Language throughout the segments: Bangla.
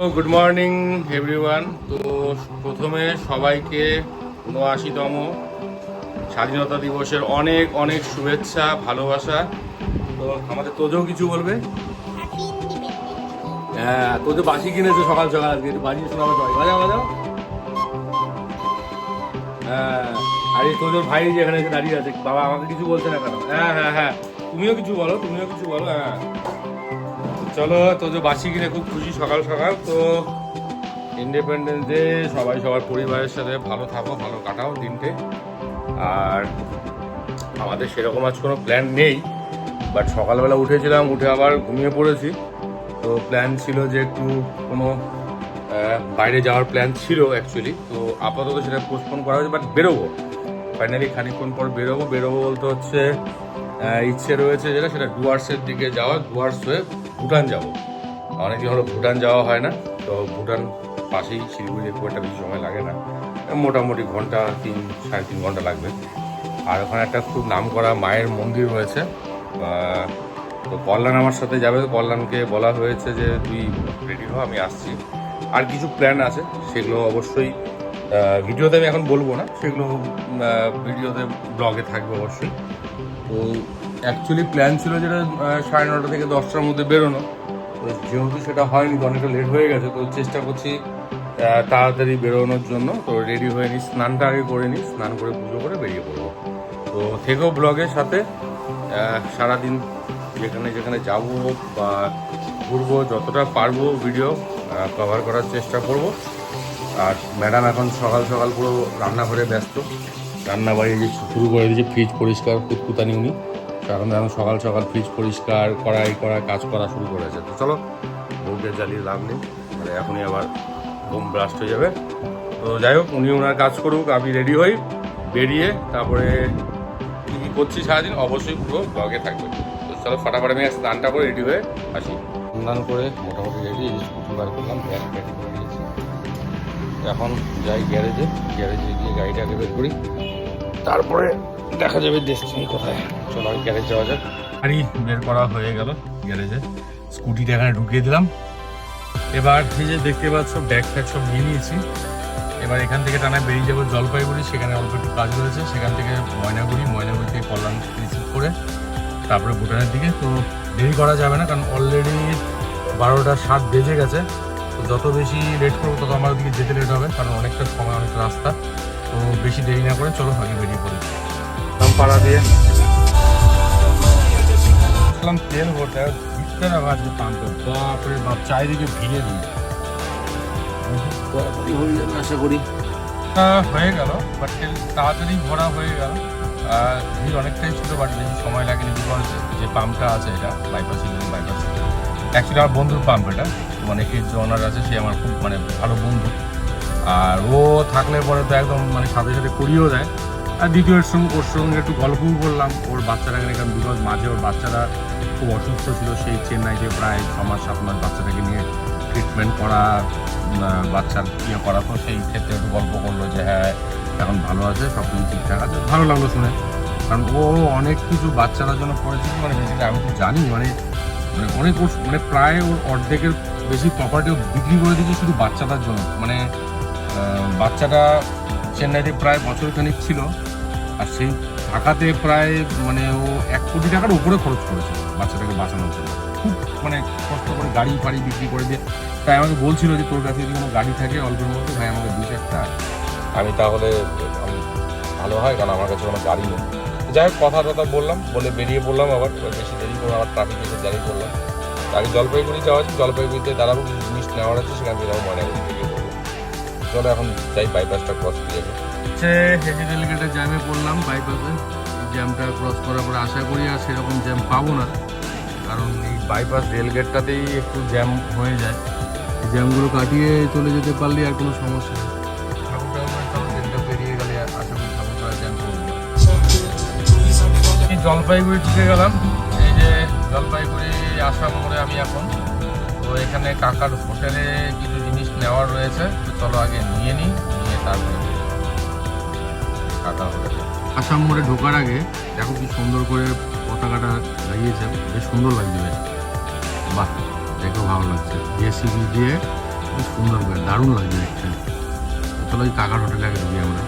Good morning everyone. তো প্রথমে সবাইকে ৭৯তম স্বাধীনতা দিবসের অনেক অনেক শুভেচ্ছা, ভালোবাসা। তো আমাদের তোজও কিছু বলবে? হ্যাঁ, তোজো বাসি কিনেছে সকাল সকাল, আজকে একটু বাজিয়ে শোনাবে সবাই। বাজাও বাজাও। হ্যাঁ, আর এই তোজোর ভাই যেখানে এসে দাঁড়িয়ে আছে, বাবা আমাকে কিছু বলছে না কেন? হ্যাঁ হ্যাঁ হ্যাঁ, তুমিও কিছু বলো, তুমিও কিছু বলো। হ্যাঁ চলো, তোজো বাসি কিনে খুব খুশি সকাল সকাল। তো ইন্ডিপেন্ডেন্স ডে, সবাই সবার পরিবারের সাথে ভালো থাকো, ভালো কাটাও দিনটে। আর আমাদের সেরকম আজ কোনো প্ল্যান নেই, বাট সকালবেলা উঠেছিলাম, উঠে আবার ঘুমিয়ে পড়েছি। তো প্ল্যান ছিল যে একটু কোনো বাইরে যাওয়ার প্ল্যান ছিল অ্যাকচুয়ালি। তো আপাতত সেটা পোস্টপোন করা হয়েছে, বাট বেরোবো ফাইনালি। খানিকক্ষণ পর বেরোবো বলতে হচ্ছে ইচ্ছে রয়েছে যেটা, সেটা ডুয়ার্সের দিকে যাওয়া। ডুয়ার্স হয়ে ভুটান যাব। অনেকদিন হলো ভুটান যাওয়া হয় না। তো ভুটান পাশেই, শিলিগুড়ি খুব একটা বেশি সময় লাগে না, মোটামুটি ঘন্টা ৩-৩.৫ ঘন্টা লাগবে। আর ওখানে একটা খুব নাম করা মায়ের মন্দির রয়েছে। তো কল্যাণ আমার সাথে যাবে। কল্যাণকে বলা হয়েছে যে তুই রেডি হ, আমি আসছি। আর কিছু প্ল্যান আছে, সেগুলো অবশ্যই ভিডিওতে আমি এখন বলবো না, সেগুলো ভিডিওতে ব্লগে থাকবে অবশ্যই। তো অ্যাকচুয়ালি প্ল্যান ছিল যেটা 9:30 থেকে 10টার মধ্যে বেরোনো। তো যেহেতু সেটা হয়নি, তো অনেকটা লেট হয়ে গেছে, তো চেষ্টা করছি তাড়াতাড়ি বেরোনোর জন্য। তো রেডি হয়ে নিই, স্নানটা আগে করে নিই, স্নান করে পুজো করে বেরিয়ে পড়বো। তো থেকেও ব্লগের সাথে সারাদিন যেখানে যেখানে যাবো বা ঘুরবো, যতটা পারবো ভিডিও কভার করার চেষ্টা করব। আর ম্যাডাম এখন সকাল সকাল পুরো রান্নাঘরে ব্যস্ত, রান্না বাড়ি শুরু করে দিয়েছে, ফ্রিজ পরিষ্কার কুতকুতানি উনি। এখন সকাল সকাল ফ্রিজ পরিষ্কার করা কাজ করা শুরু করেছে। তো চলো, বউকে জ্বালিয়ে লাভ নেই, মানে এখনই আবার বোম ব্লাস্ট হয়ে যাবে। তো যাই হোক, উনি ওনার কাজ করুক, আমি রেডি হই, বেরিয়ে তারপরে কী কী করছি সারাদিন অবশ্যই পুরো ব্লগে থাকবে। তো চলো ফটাফট আমি স্নানটা করে রেডি হয়ে আসি। স্নান করে মোটামুটি রেডি, স্কুটি বার করলাম, ব্যাগ প্যাকিং করে দিয়েছি। এখন যাই গ্যারেজে গিয়ে গাড়িটা আগে বের করি, তারপরে দেখা যাবে ডেস্টিনি কোথায়। চলো আমি গ্যারেজ যাওয়া যাক। গাড়ি বের করা হয়ে গেল গ্যারেজে, স্কুটিটা এখানে ঢুকিয়ে দিলাম। এবার এই যে দেখতে পাচ্ছ ব্যাগ ট্যাগ সব নিয়ে নিয়েছি। এবার এখান থেকে টানা বেরিয়ে যাবো জলপাইগুড়ি, সেখানে অল্প একটু কাজ রয়েছে। সেখান থেকে ময়নাগুড়ি থেকে কল্যাণ রিসিভ করে তারপরে ভুটানের দিকে। তো দেরি করা যাবে না, কারণ অলরেডি 12টা 7 বেজে গেছে। তো যত বেশি লেট করবো তত আমার দিকে যেতে লেট হবে, কারণ অনেকটা সময়, অনেকটা রাস্তা। তো বেশি দেরি না করে চলো আগে বেরিয়ে পড়ি। পাড়া দিয়ে তেল ভরতে দিতে না, আজকে পাম্পে বাপরে বাপ, চারিদিকে ভিড়ে দিই হয়ে যাবে আশা করি। হয়ে গেল, বাট তেল তাড়াতাড়ি ভরা হয়ে গেল। ভিড় অনেকটাই ছিল, বাট বেশি সময় লাগেনি। বিকজ যে পাম্পটা আছে, এটা বাইপাস অ্যাকচুয়ালি আমার বন্ধুর পাম্প। এটা মানে এর যে ওনার আছে, সে আমার খুব মানে ভালো বন্ধু। আর ও থাকলে পরে তো একদম মানে সাথে সাথে করিয়েও দেয়। আর দ্বিতীয় ওর সঙ্গে একটু গল্পও করলাম, ওর বাচ্চারা এখানে, কারণ বিকজ মাঝে ওর বাচ্চারা খুব অসুস্থ ছিল, সেই চেন্নাইতে প্রায় 6 মাস 7 মাস বাচ্চাটাকে নিয়ে ট্রিটমেন্ট করা, বাচ্চার করা। তো সেই ক্ষেত্রে একটু গল্প করলো যে হ্যাঁ এখন ভালো আছে, সব কিছু ঠিকঠাক আছে। ভালো লাগলো শুনে, কারণ ও অনেক কিছু বাচ্চাদের জন্য করেছে। মানে বেসিক্যালি আমি তো জানি, মানে অনেক মানে প্রায় ওর অর্ধেকের বেশি প্রপার্টিও বিক্রি করে দিয়েছে শুধু বাচ্চাটার জন্য। মানে বাচ্চাটা চেন্নাইতে প্রায় বছরখানিক ছিল, আর সেই টাকাতে প্রায় মানে ও 1 কোটি টাকার উপরে খরচ করেছে বাচ্চাটাকে বাঁচানোর জন্য। খুব মানে কষ্ট করে গাড়ি ফাড়ি বিক্রি করে দিয়ে। তাই আমাকে বলছিল যে তোর কাছে যদি কোনো গাড়ি থাকে অল্পের মধ্যে, ভাই আমাকে দিস একটা, আমি তাহলে ভালো হয়, কারণ আমার কাছে কোনো গাড়ি নেই। যাই হোক, কথা বললাম, বলে বেরিয়ে পড়লাম। আবার বেশি দেরি করে আবার ট্রাফিক এসে দাঁড়িয়ে পড়লাম। আগে জলপাইগুড়ি যাওয়া আছে, জলপাইগুড়িতে দাঁড়াবো, কিছু জিনিস নেওয়ার আছে, সেখান থেকে যাবো ময়নাগুড়ি বেরিয়ে পড়বো। চলো এখন যাই, বাইপাসটা ক্রস করে যাবো। হেজি রেলগেটের জ্যামে পড়লাম বাইপাসে। জ্যামটা ক্রস করার পরে আশা করি আর সেরকম জ্যাম পাবো না, কারণ এই বাইপাস রেলগেটটাতেই একটু জ্যাম হয়ে যায়। এই জ্যামগুলো কাটিয়ে চলে যেতে পারলে আর কোনো সমস্যা নেই। ট্রেনটা পেরিয়ে গেলে আশা করি ঠাকুরপাড়া জ্যাম করবো। জলপাইগুড়ি ঢুকে গেলাম। এই যে জলপাইগুড়ি আসাম মোড়ে আমি এখন। তো এখানে কাকার হোটেলে কিছু জিনিস নেওয়ার রয়েছে, তো চলো আগে নিয়ে নিই, নিয়ে তারপরে কাকার হোটেলে। আসাম মোড়ে ঢোকার আগে দেখো কি সুন্দর করে পতাকাটা লাগিয়েছে, বেশ সুন্দর লাগছে, বেশ বাহ, দেখো ভালো লাগছে। জেসিবি দিয়ে খুব সুন্দর করে, দারুণ লাগছে দেখতে। চলো ওই কাকার হোটেলে আগে ঢুকি আমরা।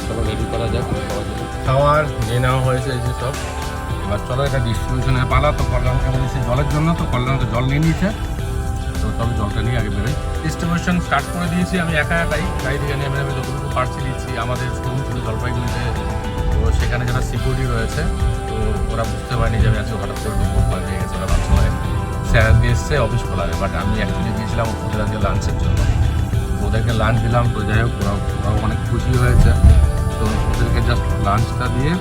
চলো রেডি করা যাক। খাওয়ার নিয়ে নেওয়া হয়েছে এই যে সব। এবার চলো এটা ডিস্ট্রিবিউশনের পালা। তো কল্যাণকে বলেছি জলের জন্য, তো কল্যাণকে জল নিয়ে নিয়েছে। তো চলো জলটা নিয়ে আগে বেরোই। ডিস্ট্রিবিউশন স্টার্ট করে দিয়েছি আমি একাই। গাড়ি থেকে নেমে নেমে যতটুকু পারছি দিচ্ছি। আমাদের শোরুম ছিল জলপাইগুড়িতে, তো সেখানে যারা সিকিউরিটি রয়েছে তো ওরা বুঝতে পারেনি যে আমি আজকে হঠাৎ করে ঢুকবো, ভয় পেয়ে গেছে। ওরা ভাবছে মানে স্যার দিয়ে এসছে অফিস খোলা হবে, বাট আমি অ্যাকচুয়ালি গিয়েছিলাম ওদের আজকে লাঞ্চের জন্য। ওদেরকে লাঞ্চ দিলাম, তো যাই হোক ওরাও অনেক খুশি হয়েছে। তো ওদেরকে জাস্ট লাঞ্চটা দিয়ে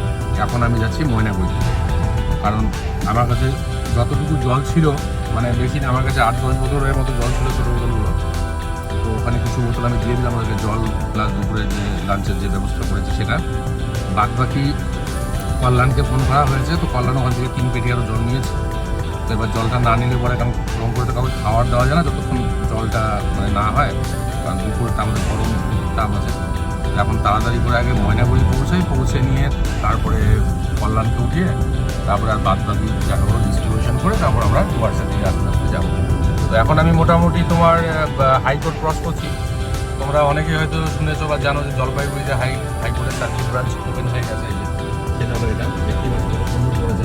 এখন আমি যাচ্ছি ময়নাগুড়ি। কারণ আমার কাছে যতটুকু জল ছিল, মানে বেশি না, আমার কাছে 8-10 বোতলের মতো জল ছিল, ছোটো বোতলগুলো। তো ওখানে কিছু বোতল আমি দিয়ে দিলাম ওদেরকে, জল প্লাস দুপুরে যে লাঞ্চের যে ব্যবস্থা করেছি সেটা। বাদ বাকি কল্যাণকে ফোন করা হয়েছে, তো কল্যাণ ওখান থেকে 3 পেটি আরও জল নিয়েছে। তো এবার জলটা না নিলে পরে, কারণ গরম করে তো কাউকে খাওয়ার দেওয়া যায় না যতক্ষণ জলটা মানে না হয়, কারণ দুপুরটা আমাদের গরম তাপ আছে। এখন তাড়াতাড়ি করে আগে ময়নাগুড়ি পৌঁছে নিয়ে তারপরে কল্যাণকে উঠিয়ে তারপরে আর বাদ বাকি জায়গাগুলো ডিস্ট্রিবিউশন করে তারপর আমরা ডুয়ার্সের দিকে আস্তে আস্তে যাবো। তো এখন আমি মোটামুটি তোমার হাইকোর্ট ক্রস করছি। তোমরা অনেকে হয়তো শুনেছো বা জানো যে জলপাইগুড়িতে হাইকোর্টের 4টি ব্রাঞ্চ ওপেন হয়ে গেছে। সেটা হলো এটা, দেখতেই পাচ্ছি সুন্দর করেছে,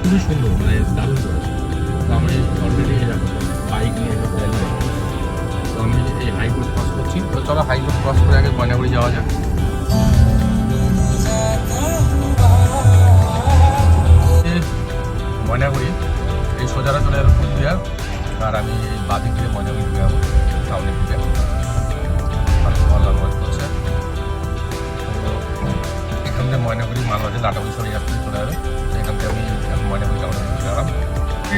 খুবই সুন্দর, মানে দারুণ করেছে। তো আমি অলরেডি বাইক নিয়ে তো আমি এই হাইকোর্ট ক্রস করছি। তো চলো হাইকোর্ট ক্রস করে আগে ময়নাগুড়ি যাওয়া যাক। ময়নাগুড়ি এই সোজারা চলে যাবে পুরুলিয়া, আর আমি এই বাদিক দিয়ে ময়নাগুড়ি ঢুকে যাবো সামনের দিকে। করছে এখান থেকে ময়নাগুড়ি মালবাজার লাটাগুড়ি সবাই আসতে চলে যাবে। এখান থেকে আমি ময়নাগুড়ি টাউনে ঢুকে গেলাম।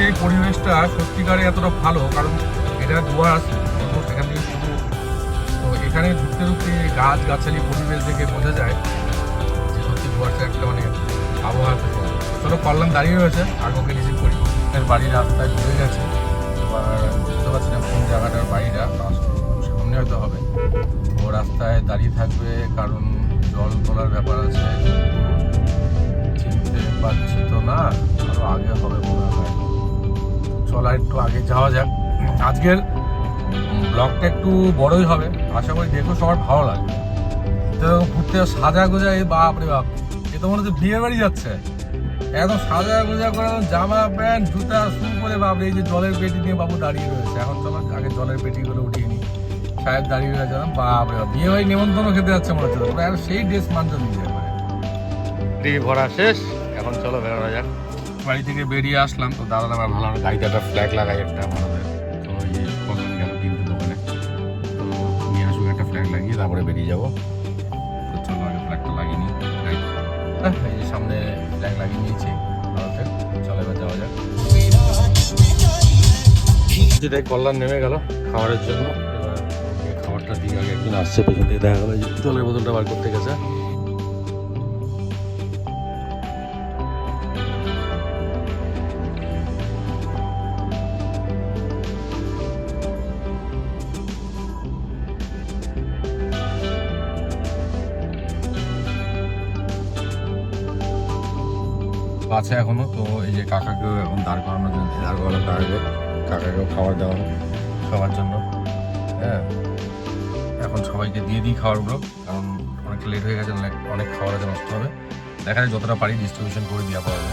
এই পরিবেশটা সত্যিকারে এতটা ভালো, কারণ এটা ডুয়ার্স অলমোস্ট এখান থেকে শুরু। তো এখানে ঢুকতে ঢুকতে গাছগাছালি পরিবেশ দেখে বোঝা যায় যে সত্যি ডুয়ার্সের একটা মানে আবহাওয়া। চলো কল্যাণ দাঁড়িয়ে রয়েছে, আগে ওকে রিসিভ করি। এর বাড়ির রাস্তায় ঢুকে গেছে, এবার বুঝতে পারছি না কোন জায়গাটার বাড়িটা, সামনে হয়তো হবে। ও রাস্তায় দাঁড়িয়ে থাকবে কারণ জল তোলার ব্যাপার আছে, চিনতে পারছি তো না, আরও আগে হবে মনে হয়। চলো একটু আগে যাওয়া যাক। আজকের ব্লগটা একটু বড়ই হবে, আশা করি দেখো সবার ভালো লাগবে। তো ঘুরতে সাজা গোজা, এই বাপ রে বাপ, এ তো মনে হচ্ছে বিয়ের বাড়ি যাচ্ছে। একদম সাজা গোজা করে জামা প্যান্ট জুতা শুরু করে বাবু, এই যে জলের পেটি নিয়ে বাবু দাঁড়িয়ে রয়েছে। এখন চলো আগে জলের পেটিগুলো উঠিয়ে নিই। সাহেব দাঁড়িয়ে রয়েছে, বাপরে বাপ, বিয়ে বাড়ি নেমন্তন্ন খেতে যাচ্ছে মনে হচ্ছে। তবে সেই ড্রেস মানতে দিয়ে যাবে। ভরা শেষ, এখন চলো বেরোনো যাক। বাড়ি থেকে বেরিয়ে আসলাম, তো দাদা আমার ভালো গাড়িতে একটা ফ্ল্যাগ লাগাই একটা আমাদের। তো এই কল্যাণ গেল কিন্তু দোকানে, তো নিয়ে আসুক একটা ফ্ল্যাগ লাগিয়ে তারপরে বেরিয়ে যাবো। তো চলো আগে ফ্ল্যাগটা লাগিয়ে নিই গাড়িতে। এই যে সামনে ফ্ল্যাগ লাগিয়ে নিয়েছি ভারতের। চলো এবার যাওয়া যাক। যেটাই কল্যাণ নেমে গেল খাবারের জন্য। এবার খাবারটার দিকে আগে একদিন আসছে, পেছন থেকে দেখা গেলো যে জলের বোতলটা বার করতে গেছে। আছে এখনো, তো এই যে কাকাকেও এখন দাঁড় করানোর জন্য কাকাকেও খাবার দেওয়া খাওয়ার জন্য। হ্যাঁ, এখন সবাইকে দিয়ে দিই খাবারগুলো, কারণ অনেক লেট হয়ে গেছে, অনেক খাবার আছে, নষ্ট হবে। দেখা যায় যতটা পারি ডিস্ট্রিবিউশন করে দেওয়া পারবে।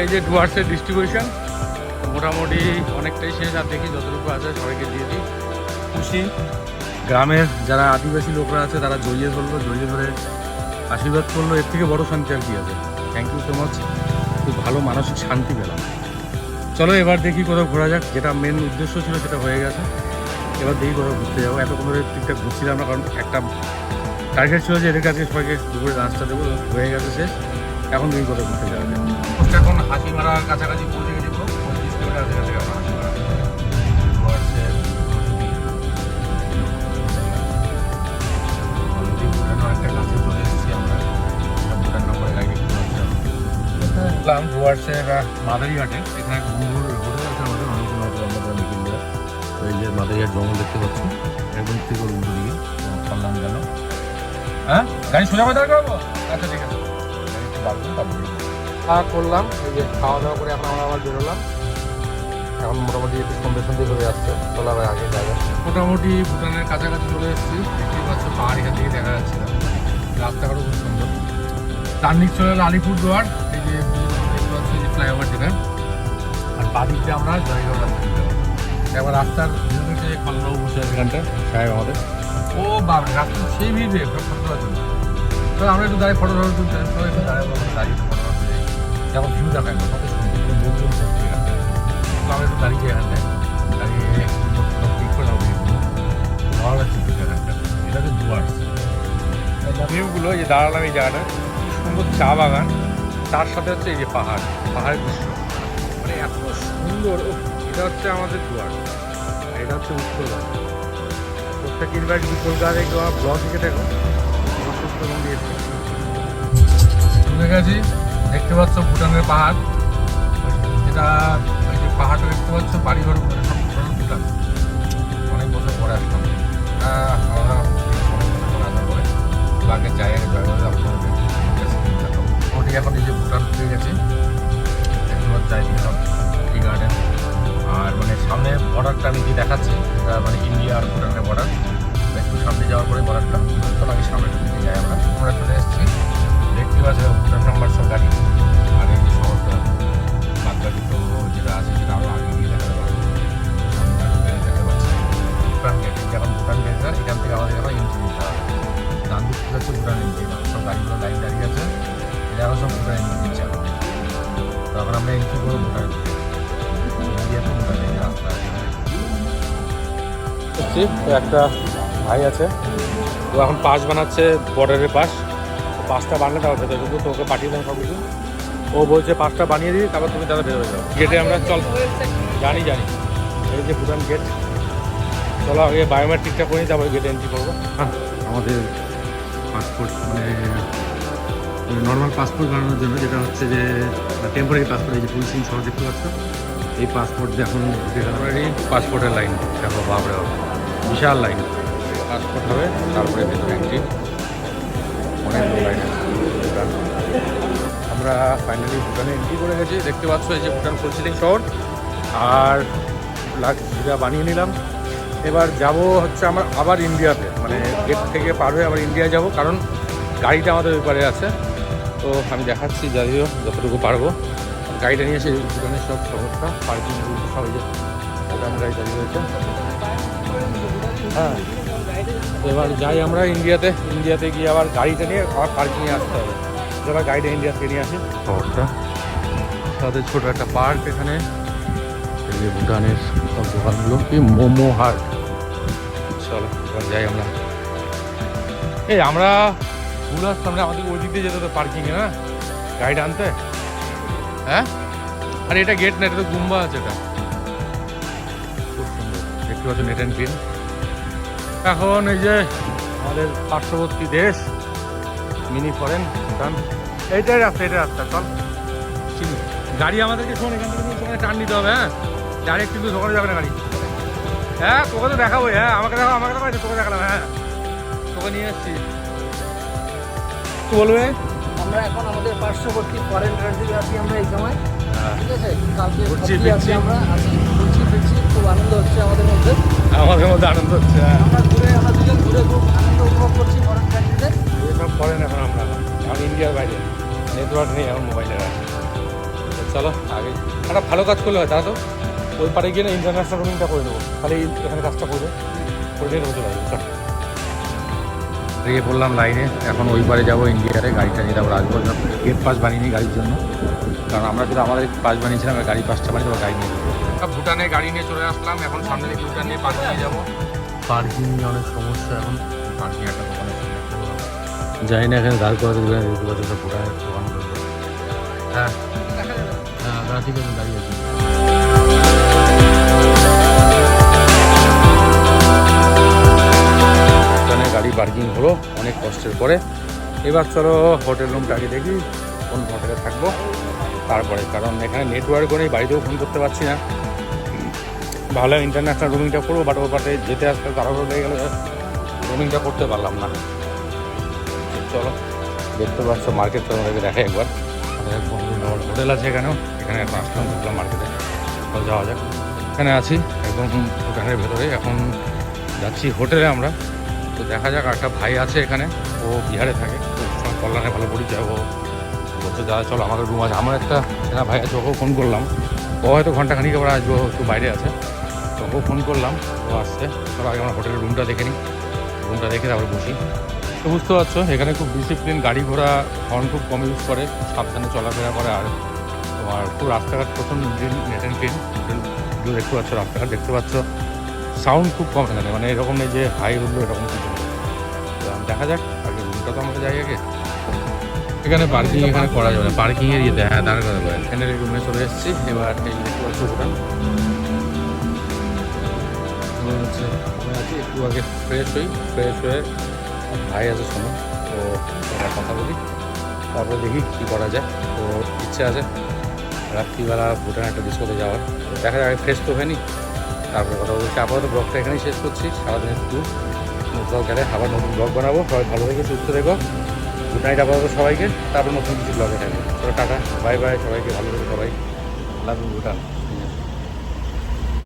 এই যে ডুয়ার্সের ডিস্ট্রিবিউশন মোটামুটি অনেকটাই শেষ, আর দেখি যতটুকু আছে সবাইকে দিয়ে দিই। খুশি গ্রামের যারা আদিবাসী লোকরা আছে তারা জড়িয়ে ধরে আশীর্বাদ করলো, এর থেকে বড় শান্তি আর কি আছে। থ্যাংক ইউ সো মাচ, খুব ভালো মানসিক শান্তি পেলাম। চলো এবার দেখি কোথাও ঘোরা যাক, যেটা মেন উদ্দেশ্য ছিল সেটা হয়ে গেছে। এবার দেখি কোথাও ঘুরতে যাবো। এতক্ষণ ধরে ঠিকঠাক ঘুরছিলাম না, কারণ একটা টার্গেট ছিল যে এদের কাছে সবাইকে দুপুরে লাঞ্চটা দেবো, হয়ে গেছে শেষ। এখন দেখি কোথাও ঘুরতে যাওয়া যায়। এখন হাসিমারার কাছাকাছি পৌঁছে গেছি, 35 কিলোমিটার থেকে হাসিমারা। একটা কাছে চলে এসেছি আমরা। ঢুকলাম ডুয়ার্সের মাদারিঘাটে। এখানে বন্ধুর হোটেল আছে আমাদের, অনেকগুলো হোটেল আমরা নিখিল। তো এই যে মাদারিঘাট জঙ্গল দেখতে পাচ্ছি একদম থেকে উল্টো দিকে। পারলাম গেল, হ্যাঁ গাড়ি সোজা করে দাঁড় করবো। আচ্ছা ঠিক আছে, খাওয়া করলাম। এই যে খাওয়া দাওয়া করে এখন আমরা আবার বেরোলাম। এখন মোটামুটি একটু সন্ধ্যে সন্ধ্যে চলে আসছে, চলা ভাই আগে যাবে। মোটামুটি ভুটানের কাছাকাছি চলে এসেছি। দেখতে পাচ্ছ পাহাড় এখান থেকে দেখা যাচ্ছে, রাস্তাঘাটও খুব সুন্দর। তার নিচ চলে এলো আলিপুরদুয়ার। এই যে দেখতে পাচ্ছি যে ফ্লাইওভার যেটা, আর বাদিকটা আমরা জয়গাঁও রাস্তা দিতে পারবো। এবার রাস্তার ভিতরে খলনাও বসে আছে এখানটা সাহেব আমাদের। ও বাবা, রাস্তা সেই ভিড় রে ফটো তোলার জন্য। তো আমরা একটু দাঁড়িয়ে ফটো তুলতে সবাই একটু দাঁড়িয়ে ফটো তুলে যেমন ভিউ দেখায় না, কত সুন্দর লোকজন ভর্তি এখানটায়। তো আমরা একটু দাঁড়িয়ে এখানটায় দাঁড়িয়ে ঠিক করে নেবো। ভালো লাগছে এখানটা। এটা হচ্ছে ডুয়ার্স ভিউগুলো। এই যে দাঁড়ালাম এই জায়গাটা, সুন্দর চা বাগান, তার সাথে হচ্ছে এই যে পাহাড়, পাহাড়ের দৃশ্য মানে এত সুন্দর। এটা হচ্ছে আমাদের ডুয়ার্স, আর এটা হচ্ছে উত্তরবঙ্গ। প্রত্যেক ইনভাইট কলকাতা একটু আমার ব্লগ দিকে দেখো। চলে গেছি, দেখতে পাচ্ছ ভুটানের পাহাড়। যেটা ওই যে পাহাড়টা দেখতে পাচ্ছ, বাড়িঘর সব ভুটান। অনেক বছর পরে আসলাম, আমরা অনেক বছর পরে আসার পরে বাঘের জায়গায় ওটি এখন এই যে ভুটান পেয়ে গেছে। দেখতে পাচ্ছ চারিদিকে সব টি গার্ডেন। আর মানে সামনে বর্ডারটা আমি যে দেখাচ্ছি, এটা মানে ইন্ডিয়া আর ভুটানের বর্ডার। একটু সামনে যাওয়ার পরে বর্ডারটা, তো আমি সামনে দিকে যাই। আমরা চলে এসেছি। দেখতে পাচ্ছি ভুটান নাম্বার সব গাড়ি। আর এই শহরটা বাদ বাকি তো যেটা আছে সেটা আরও আগে গিয়ে দেখাতে পারবো। দেখতে পাচ্ছি ভুটান গেট, যেমন ভুটান গেট, এখান থেকে আমাদের এখন এন্ট্রি দিতে হবে। ডান দিক থেকে হচ্ছে ভুটান এন্ট্রি, সব গাড়িগুলো লাইন দাঁড়িয়ে আছে। এটা এখন সব ভুটান এন্ট্রি দিচ্ছে এখন। তো এখন আমরা এন্ট্রি করবো ভুটান। ইন্ডিয়া তো ভুটানে রাস্তা আছে। একটা ভাই আছে, ও এখন পাস বানাচ্ছে, বর্ডারের পাস। পাসটা বানালে তারপর ভেতরে ঢুকবো। তো ওকে পাঠিয়ে দেন সব কিছু। ও বলছে পাসটা বানিয়ে দিই, তারপর তুমি তারা বেরোয় যাও। গেটে আমরা চল, জানি এই যে ভুটান গেট। চলো আগে বায়োমেট্রিকটা করে তারপর গেটে এন্ট্রি করবো। হ্যাঁ, আমাদের পাসপোর্ট মানে নর্মাল পাসপোর্ট বানানোর জন্য, যেটা হচ্ছে যে টেম্পোরারি পাসপোর্ট, এই যে পুলিশিং সহ দেখতে পাচ্ছ, এই পাসপোর্ট এখন টেম্পোরারি পাসপোর্টের লাইন দেখো, বাপরে বাবা বিশাল লাইন। পাসপোর্ট হবে তারপরে ভেতরে এন্ট্রি, অনেক লাইন আছে। আমরা ফাইনালি ভুটানে এন্ট্রি করে গেছি। দেখতে পাচ্ছ এই যে ভুটান পুলিশিং শহর। আর ভিসা বানিয়ে নিলাম। এবার যাব হচ্ছে আমার আবার ইন্ডিয়াতে, মানে গেট থেকে পার হয়ে আবার ইন্ডিয়া যাব, কারণ গাড়িটা আমাদের ওই পারে আছে। তো আমি দেখাচ্ছি যদিও যতটুকু পারবো। গাড়িটা নিয়ে এসে ভুটানের সব শহরটা পার্কিং সব এই যে ভুটান গাড়ি দাঁড়িয়ে রয়েছে। হ্যাঁ, এবার যাই আমরা ইন্ডিয়াতে গিয়ে আবার গাড়িটা নিয়ে আবার পার্কিংয়ে আসতে হবে। এবার গাড়িটা ইন্ডিয়া থেকে নিয়ে আসি শহরটা, সাথে ছোটো একটা পার্ক এখানে। এই যে ভুটানের সব দোকানগুলো, কি মোমো হাট। চলো এবার যাই আমরা। এই আমরা ভুল আসতাম না, আমাদের ওই দিক দিয়ে যেতে হতো পার্কিংয়ে, না গাড়িটা আনতে। হ্যাঁ, আর এটা গেট না, এটা তো গুম্বা আছে। এটা খুব সুন্দর দেখতে পাচ্ছ, নেট অ্যান্ড ক্লিন। এখন এই যে আমাদের পার্শ্ববর্তী দেশ মিনি ফরেন ভুটান, এইটাই রাস্তা চল চিনি। গাড়ি আমাদেরকে শোন, এখান থেকে সেখানে টার্ন নিতে হবে। হ্যাঁ, ডাইরেক্ট কিন্তু দোকানে যাবে না গাড়ি। হ্যাঁ, তোকে তো দেখাবো। হ্যাঁ, আমাকে দেখো তোকে দেখালাম। হ্যাঁ, তোকে নিয়ে এসছি। কি বলবে? আমরা এখন আমাদের পার্শ্ববর্তী ফরেন কান্ট্রিতে আছি আমরা এই সময়। ঠিক আছে, কালকে ঘুরছি, আমরা ফিরছি, খুব আনন্দ হচ্ছে আমাদের মধ্যে। আনন্দ হচ্ছে। আমরা দুজন ঘুরে খুব আনন্দ উপভোগ করছি ফরেন কান্ট্রিতে। এসব করেন এখন আমরা, এখন ইন্ডিয়ার বাইরে নেটওয়ার্ক নেই এখন মোবাইলের আছে। চলো আগে একটা ভালো কাজ করলে হয়, তারা তো ওই পারে গিয়ে না ইন্টারন্যাশনাল রোমিংটা করে দেবো, তাহলে এখানে কাজটা করবে করে নিয়ে চলে আসবে। বেরিয়ে পড়লাম লাইনে, এখন ওই পারে যাবো ইন্ডিয়াতে, গাড়িটা নিয়ে তারপর আসবো। গেট পাস বানিয়ে নিই গাড়ির জন্য, কারণ আমরা যদি আমাদের পাস বানিয়েছিলাম, গাড়ি পাসটা বানিয়ে দেবো, গাড়ি নিয়ে ভুটানে গাড়ি নিয়ে চলে আসলাম। এখন সামনে দিকে ভুটান নিয়ে পার্কিংয়ে যাবো। পার্কিং নিয়ে অনেক সমস্যা, এখন পার্কিং একটা দোকানে যাই না, এখানে দাঁড় করাতে দেবে না, দেখতে পাচ্ছি সব ভুটানের দোকানগুলো। হ্যাঁ হ্যাঁ, ঠিক আছে, দাঁড়িয়ে আছি। ভুটানে গাড়ি পার্কিং হলো অনেক কষ্টের পরে। এবার চলো হোটেল রুমটা আগে দেখি, কোন হোটেলে থাকবো। তারপরে, কারণ এখানে নেটওয়ার্কও নেই, বাড়িতেও ফোন করতে পারছি না। ভালো ইন্টারন্যাশনাল রোমিংটা করবো, বাট ওপারে যেতে আসতে তাড়াহুড়ো লেগে গেলে রোমিংটা করতে পারলাম না। চলো, দেখতে পাচ্ছ মার্কেট তোমাদেরকে দেখাই একবার। আমাদের এক বন্ধু হোটেল আছে এখানেও, এখানে এখন আসলাম, ঢুকলাম মার্কেটে। চল যাওয়া যাক। এখানে আছি একদম হোটেলের ভেতরে, এখন যাচ্ছি হোটেলে আমরা। তো দেখা যাক, একটা ভাই আছে এখানে, ও বিহারে থাকে, তো কল্যাণে ভালো পরিচয়। ও বলছে দাদা চলো আমাদের রুম আছে। আমার একটা চেনা ভাই আছে, ওকেও ফোন করলাম। ও হয়তো ঘন্টাখানিক আবার আসবো, একটু বাইরে আছে, তো ওকেও ফোন করলাম, ও আসছে। চলো আগে আমরা হোটেলের রুমটা দেখে নিই, রুমটা দেখে তারপর বসি। তো বুঝতে পারছো এখানে খুব ডিসিপ্লিন, গাড়ি ঘোড়া হর্ন খুব কম ইউজ করে, সাবধানে চলাফেরা করে। আর তোমার খুব রাস্তাঘাট প্রচণ্ড নেট অ্যান্ড ক্লিন। হোটেলগুলো দেখতে পাচ্ছ, রাস্তাঘাট দেখতে পাচ্ছ, সাউন্ড খুব কম এখানে, মানে এরকম নেই যে হাই হলো এরকম কিছু নেই। দেখা যাক, আগে রুমটা তো আমাকে যাই আগে। এখানে পার্কিং এখানে করা যাবে না, পার্কিংয়ের ইয়েতে হ্যাঁ দাঁড় করা যাবে। এখানে রুমে চলে এসেছি, এবার এই দেখতে পাচ্ছ হোটেল হচ্ছে। আমি আছি একটু আগে ফ্রেশ হই, ফ্রেশ হয়ে ভাই আছে শোনো, তো কথা বলি, তারপরে দেখি কী করা যায়। তো ইচ্ছে আছে রাত্রিবেলা ভুটান একটা ডিস্কোতে যাওয়ার, দেখা যায় ফ্রেশ তো হয়নি, তারপরে কথা বলছি। আপাতত ব্লগটা এখানেই শেষ করছি, সারাদিনের ট্যুর নতুন গেলে আবার নতুন ব্লগ বানাবো। সবাই ভালো থেকো, সুস্থ থেকো, গুড নাইট আপাতত সবাইকে, তারপর নতুন কিছু ব্লগে থাকবে। চলো টাটা, বাই বাই, সবাইকে ভালো থেকো, সবাই লাভ ইউ ভুটান।